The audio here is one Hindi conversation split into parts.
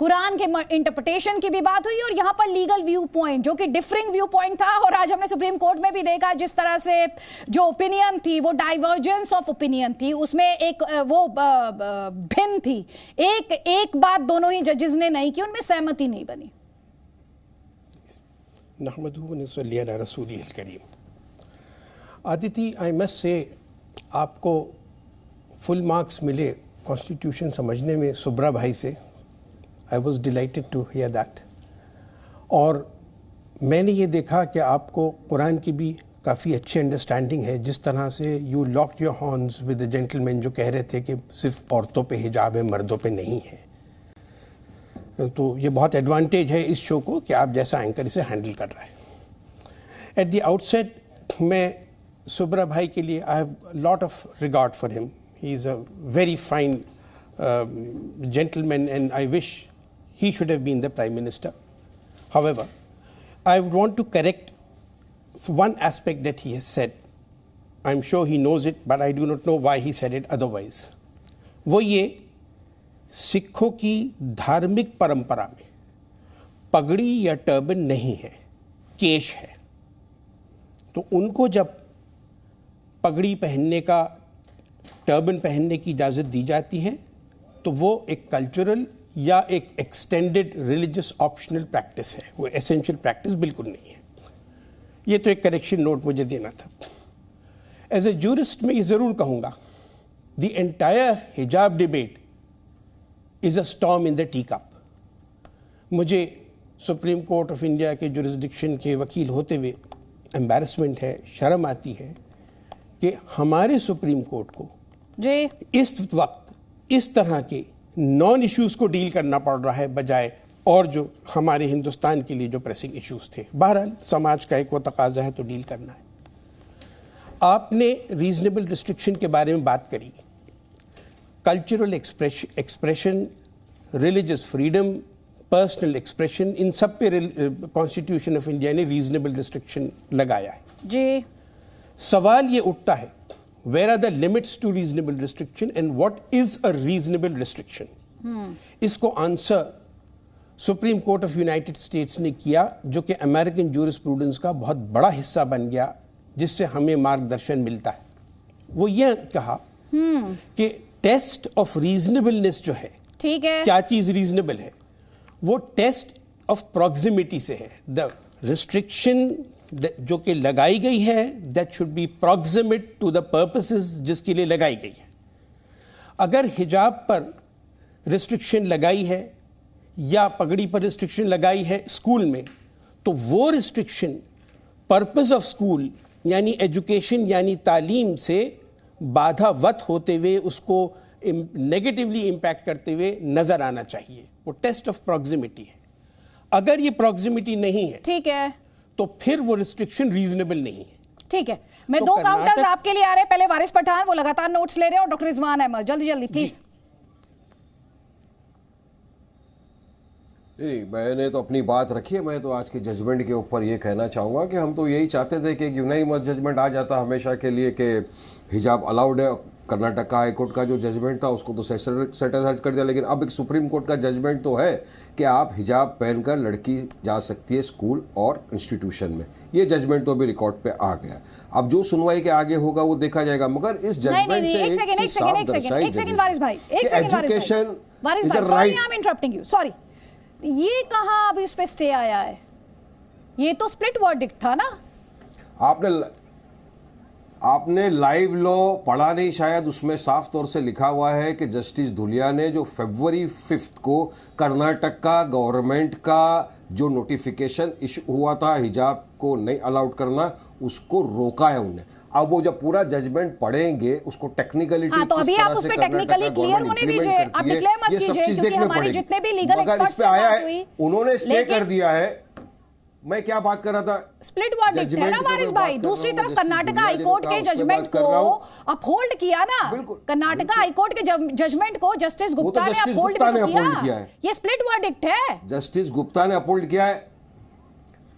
कुरान के इंटरप्रिटेशन की भी बात हुई और यहाँ पर लीगल व्यू पॉइंट जो कि डिफरिंग व्यू पॉइंट था। और आज हमने सुप्रीम कोर्ट में भी देखा जिस तरह से जो ओपिनियन थी वो डाइवर्जेंस ऑफ ओपिनियन थी, उसमें एक वो भिन्न थी। एक बात दोनों ही जजेस ने नहीं की, उनमें सहमति नहीं बनी। नहमदुहु व नसल्ली अला रसूलिहिल करीम। आदिति, आई मस्ट से आपको फुल मार्क्स मिले कॉन्स्टिट्यूशन समझने में सुब्रा भाई से। I was delighted to hear that. और मैंने ये देखा कि आपको कुरान की भी काफ़ी अच्छी अंडरस्टैंडिंग है, जिस तरह से you lock your horns with the gentleman जो कह रहे थे कि सिर्फ औरतों पे हिजाब है, मर्दों पे नहीं है। तो ये बहुत एडवांटेज है इस शो को कि आप जैसा एंकर इसे हैंडल कर रहा है। एट द आउटसेट मैं सुब्रा भाई के लिए I have lot of regard for him. He is a very fine gentleman and I wish he should have been the Prime Minister. However, I would want to correct one aspect that he has said. I'm sure he knows it, but I do not know why he said it otherwise. वो ये सिखों की धार्मिक परंपरा में पगड़ी या टर्बन नहीं है, केश है। तो उनको जब पगड़ी पहनने का, टर्बन पहनने की इजाज़त दी जाती है तो वो एक कल्चरल या एक एक्सटेंडेड रिलीजियस ऑप्शनल प्रैक्टिस है, वो एसेंशियल प्रैक्टिस बिल्कुल नहीं है। ये तो एक करेक्शन नोट मुझे देना था। एज ए जूरिस्ट मैं ये ज़रूर कहूँगा, द एंटायर हिजाब debate is a storm in the tea cup. मुझे सुप्रीम कोर्ट ऑफ इंडिया के जुरिस्डिक्शन के वकील होते हुए एम्बैरसमेंट है, शर्म आती है कि हमारे सुप्रीम कोर्ट को जी इस वक्त इस तरह के नॉन इश्यूज को डील करना पड़ रहा है, बजाय और जो हमारे हिंदुस्तान के लिए जो प्रेसिंग इश्यूज थे। बहरहाल समाज का एक वो तकाजा है तो डील करना है। आपने रीजनेबल रिस्ट्रिक्शन के बारे में बात करी। Cultural expression, religious freedom, personal expression, इन सब पे कॉन्स्टिट्यूशन ऑफ इंडिया ने रीजनेबल रिस्ट्रिक्शन लगाया है जी। सवाल ये उठता है, where are the limits to reasonable restriction and what is a reasonable restriction? इसको answer supreme court of United states ने किया, जो कि अमेरिकन जूरिस्प्रूडेंस का बहुत बड़ा हिस्सा बन गया, जिससे हमें मार्गदर्शन मिलता है। वो ये कहा कि टेस्ट ऑफ रीजनेबलनेस जो है, ठीक है, क्या चीज रीजनेबल है, वो टेस्ट ऑफ प्रॉक्सिमिटी से है। द रिस्ट्रिक्शन जो कि लगाई गई है that should be proximate to the purposes जिसके लिए लगाई गई है। अगर हिजाब पर रिस्ट्रिक्शन लगाई है या पगड़ी पर रिस्ट्रिक्शन लगाई है स्कूल में, तो वो रिस्ट्रिक्शन पर्पस ऑफ स्कूल यानी एजुकेशन यानी तालीम से बाधावत होते हुए, उसको नेगेटिवली इम्पैक्ट करते हुए नजर आना चाहिए। वो टेस्ट ऑफ प्रॉक्सिमिटी है। अगर ये प्रॉक्सिमिटी नहीं है, ठीक है, तो फिर वो रिस्ट्रिक्शन रीजनेबल नहीं है। ठीक है, मैं तो दो काउंटर्स आपके लिए आ रहे हैं। पहले वारिस पठान, वो लगातार नोट्स ले रहे हैं, और डॉक्टर रिजवान अहमद, जल्दी जल्दी प्लीज। नहीं, मैंने तो अपनी बात रखी है। मैं तो आज के जजमेंट के ऊपर ये कहना चाहूँगा कि हम तो यही चाहते थे कि एक यूनानिमस जजमेंट आ जाता हमेशा के लिए कि हिजाब अलाउड है। कर्नाटक हाई कोर्ट का जो जजमेंट था उसको तो सेटल कर दिया, लेकिन अब एक सुप्रीम कोर्ट का जजमेंट तो है कि आप हिजाब पहनकर लड़की जा सकती है स्कूल और इंस्टीट्यूशन में। ये जजमेंट तो अभी रिकॉर्ड पे आ गया। अब जो सुनवाई के आगे होगा वो देखा जाएगा, मगर इस जजमेंट से एक चीज साफ दर्शाई गई कि education is a right. I am interrupting you, sorry. ये कहाँ अभी उस पे स्टे आया है? ये तो स्प्लिट वर्डिक्ट था ना। आपने लाइव लॉ पढ़ा नहीं शायद, उसमें साफ तौर से लिखा हुआ है कि जस्टिस धुलिया ने जो फरवरी 5 को कर्नाटक का गवर्नमेंट का जो नोटिफिकेशन इशू हुआ था हिजाब को नहीं अलाउड करना, उसको रोका है उन्हें। अब वो जब पूरा जजमेंट पढ़ेंगे उसको टेक्निकली तो अभी आप उस पे टेक्निकली क्लियर होने दीजिए, आप डिक्लेयर मत कीजिए, क्योंकि हमारे जितने भी लीगल एक्सपर्ट्स पे आया है उन्होंने स्टे कर दिया है। मैं क्या बात कर रहा था, स्प्लिट वर्डिक्ट है ना वारिस भाई। दूसरी तरफ कर्नाटका हाईकोर्ट के जजमेंट को अपहोल्ड किया ना, कर्नाटका हाईकोर्ट के जजमेंट को जस्टिस गुप्ता ने अपहोल्ड किया है। ये स्प्लिट वर्डिक्ट है, जस्टिस गुप्ता ने अपहोल्ड किया है।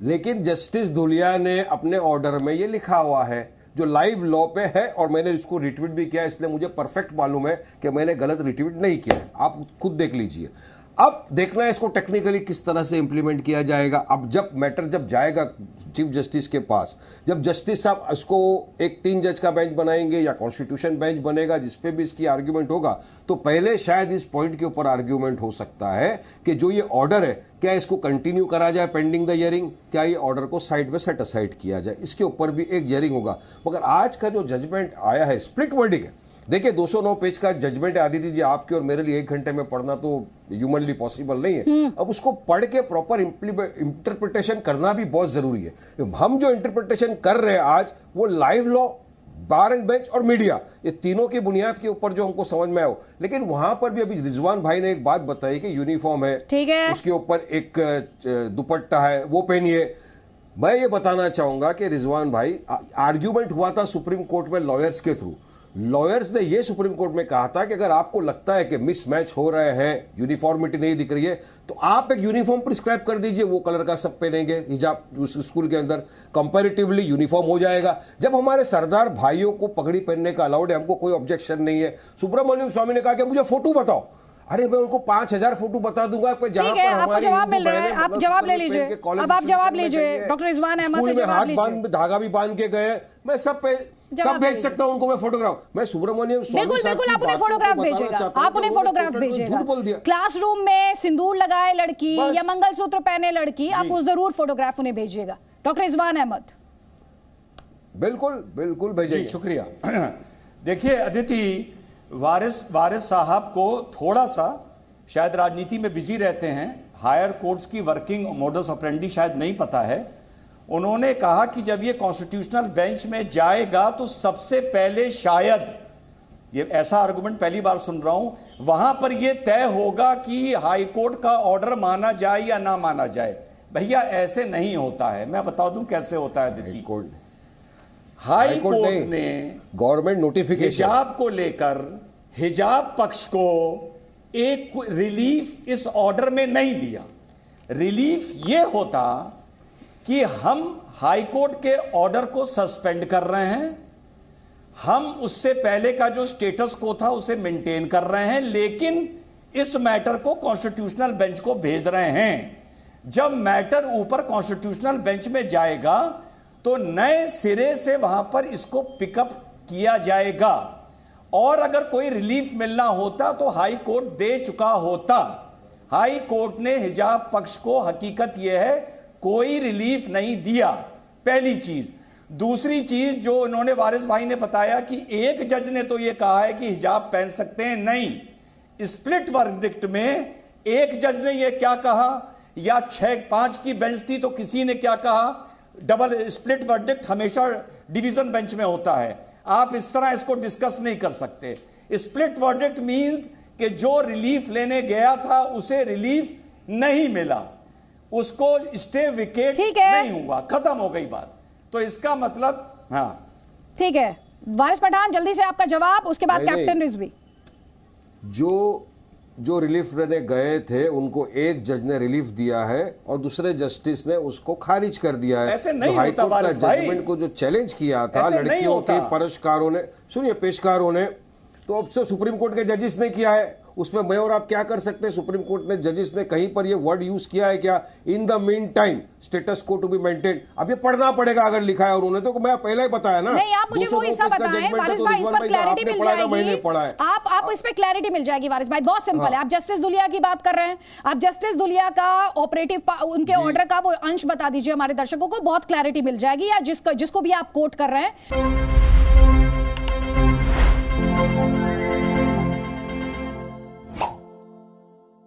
लेकिन जस्टिस धुलिया ने अपने ऑर्डर में ये लिखा हुआ है जो लाइव लॉ पे है, और मैंने इसको रिट्वीट भी किया, इसलिए मुझे परफेक्ट मालूम है कि मैंने गलत रिट्वीट नहीं किया है। आप खुद देख लीजिए। अब देखना है इसको टेक्निकली किस तरह से इंप्लीमेंट किया जाएगा। अब जब मैटर जब जाएगा चीफ जस्टिस के पास, जब जस्टिस साहब इसको एक 3 जज का बेंच बनाएंगे या कॉन्स्टिट्यूशन बेंच बनेगा जिसपे भी इसकी आर्ग्यूमेंट होगा, तो पहले शायद इस पॉइंट के ऊपर आर्ग्यूमेंट हो सकता है कि जो ये ऑर्डर है क्या इसको कंटिन्यू करा जाए पेंडिंग द हियरिंग, क्या ये ऑर्डर को साइड में सेट असाइड किया जाए, इसके ऊपर भी एक हियरिंग होगा। मगर आज का जो जजमेंट आया है स्प्लिट वर्डिक्ट है। देखिए 209 पेज का जजमेंट है आदित्य जी, आपके और मेरे लिए 1 घंटे में पढ़ना तो ह्यूमनली पॉसिबल नहीं है। अब उसको पढ़ के प्रॉपर इंटरप्रिटेशन करना भी बहुत जरूरी है। हम जो इंटरप्रिटेशन कर रहे हैं आज वो live law, bar and bench और मीडिया, ये तीनों की बुनियाद के ऊपर जो हमको समझ में आया हो। लेकिन वहां पर भी अभी रिजवान भाई ने एक बात बताई कि यूनिफॉर्म है, ठीक है, उसके ऊपर एक दुपट्टा है वो पहनिए। मैं ये बताना चाहूंगा कि रिजवान भाई, आर्ग्यूमेंट हुआ था सुप्रीम कोर्ट में लॉयर्स के थ्रू। लॉयर्स ने ये सुप्रीम कोर्ट में कहा था कि अगर आपको लगता है कि मिसमैच हो रहे हैं, यूनिफॉर्मिटी नहीं दिख रही है, तो आप एक यूनिफॉर्म प्रिस्क्राइब कर दीजिए, वो कलर का सब पहनेंगे हिजाब उस स्कूल के अंदर, कंपैरेटिवली यूनिफॉर्म हो जाएगा। जब हमारे सरदार भाइयों को पगड़ी पहनने का अलाउड है, हमको कोई ऑब्जेक्शन नहीं है। सुब्रमण्यम स्वामी ने कहा कि मुझे फोटो बताओ, अरे मैं उनको 5000 फोटो बता दूंगा जहां पर हमारे जवाब मिल रहा है। आप जवाब ले लीजिए, अब आप जवाब लीजिए डॉक्टर रिजवान अहमद से जवाब लीजिए। धागा भी बांध के गए, मैं सब भेज सकता हूं उनको, मैं फोटोग्राफ, मैं सुब्रमण्यम बिल्कुल बिल्कुल आप उन्हें फोटोग्राफ भेजिएगा, आप उन्हें फोटोग्राफ भेजिएगा। क्लासरूम में सिंदूर लगाए लड़की या मंगलसूत्र पहने लड़की, आप वो जरूर फोटोग्राफ उन्हें भेजिएगा। डॉक्टर रिजवान अहमद। बिल्कुल बिल्कुल भेजिए, शुक्रिया। देखिए अदिति, वारिस साहब को थोड़ा सा शायद राजनीति में बिजी रहते हैं, हायर कोर्ट्स की वर्किंग मोडस ऑपरेंडी शायद नहीं पता है। उन्होंने कहा कि जब ये कॉन्स्टिट्यूशनल बेंच में जाएगा तो सबसे पहले शायद, ये ऐसा आर्गुमेंट पहली बार सुन रहा हूं, वहां पर ये तय होगा कि हाई कोर्ट का ऑर्डर माना जाए या ना माना जाए। भैया ऐसे नहीं होता है, मैं बता दूं कैसे होता है दीदी। हाई कोर्ट ने गवर्नमेंट नोटिफिकेशन हिजाब को लेकर हिजाब पक्ष को एक रिलीफ इस ऑर्डर में नहीं दिया। रिलीफ ये होता कि हम हाई कोर्ट के ऑर्डर को सस्पेंड कर रहे हैं, हम उससे पहले का जो स्टेटस को था उसे मेंटेन कर रहे हैं, लेकिन इस मैटर को कॉन्स्टिट्यूशनल बेंच को भेज रहे हैं। जब मैटर ऊपर कॉन्स्टिट्यूशनल बेंच में जाएगा तो नए सिरे से वहां पर इसको पिकअप किया जाएगा, और अगर कोई रिलीफ मिलना होता तो हाई कोर्ट दे चुका होता। हाई कोर्ट ने हिजाब पक्ष को, हकीकत यह है, कोई रिलीफ नहीं दिया, पहली चीज। दूसरी चीज जो उन्होंने वारिस भाई ने बताया कि एक जज ने तो यह कहा है कि हिजाब पहन सकते हैं, नहीं। स्प्लिट वर्डिक्ट में एक जज ने यह क्या कहा, या 6-5 की बेंच थी तो किसी ने क्या कहा। डबल स्प्लिट वर्डिक्ट हमेशा डिवीजन बेंच में होता है, आप इस तरह इसको डिस्कस नहीं कर सकते। स्प्लिट वर्डिक्ट मींस कि जो रिलीफ लेने गया था उसे रिलीफ नहीं मिला, उसको स्टे विकेट नहीं हुआ, खत्म हो गई बात। तो इसका मतलब, हाँ ठीक है। वारिस पठान जल्दी से आपका जवाब, उसके बाद कैप्टन रिजवी। जो रिलीफ लेने गए थे उनको एक जज ने रिलीफ दिया है और दूसरे जस्टिस ने उसको खारिज कर दिया है। ऐसे नहीं होता वारिस भाई। जजमेंट को जो चैलेंज किया था लड़कियों के परशकारों ने, सुनिए पेशकारों ने, तो अब से सुप्रीम कोर्ट के जजिस ने किया है, उसमें मैं और आप क्या कर सकते हैं। सुप्रीम कोर्ट ने जजिस ने कहीं पर ये वर्ड यूज किया है क्या, in the mean time status को टू बी मेंटेन। अब ये पढ़ना पड़ेगा अगर लिखा है उन्होंने तो, मैं पहले ही बताया ना। नहीं, आप मुझे वो हिस्सा बताएं वारिस भाई, इस पर क्लैरिटी मिल जाएगी। आप इस पे क्लैरिटी मिल जाएगी वारिस भाई, बहुत सिंपल है। आप जस्टिस दुलिया की बात कर रहे हैं, आप जस्टिस दुलिया का ऑपरेटिव उनके ऑर्डर का वो अंश बता दीजिए हमारे दर्शकों को, बहुत क्लैरिटी मिल जाएगी, या जिसको भी आप कोट कर रहे हैं।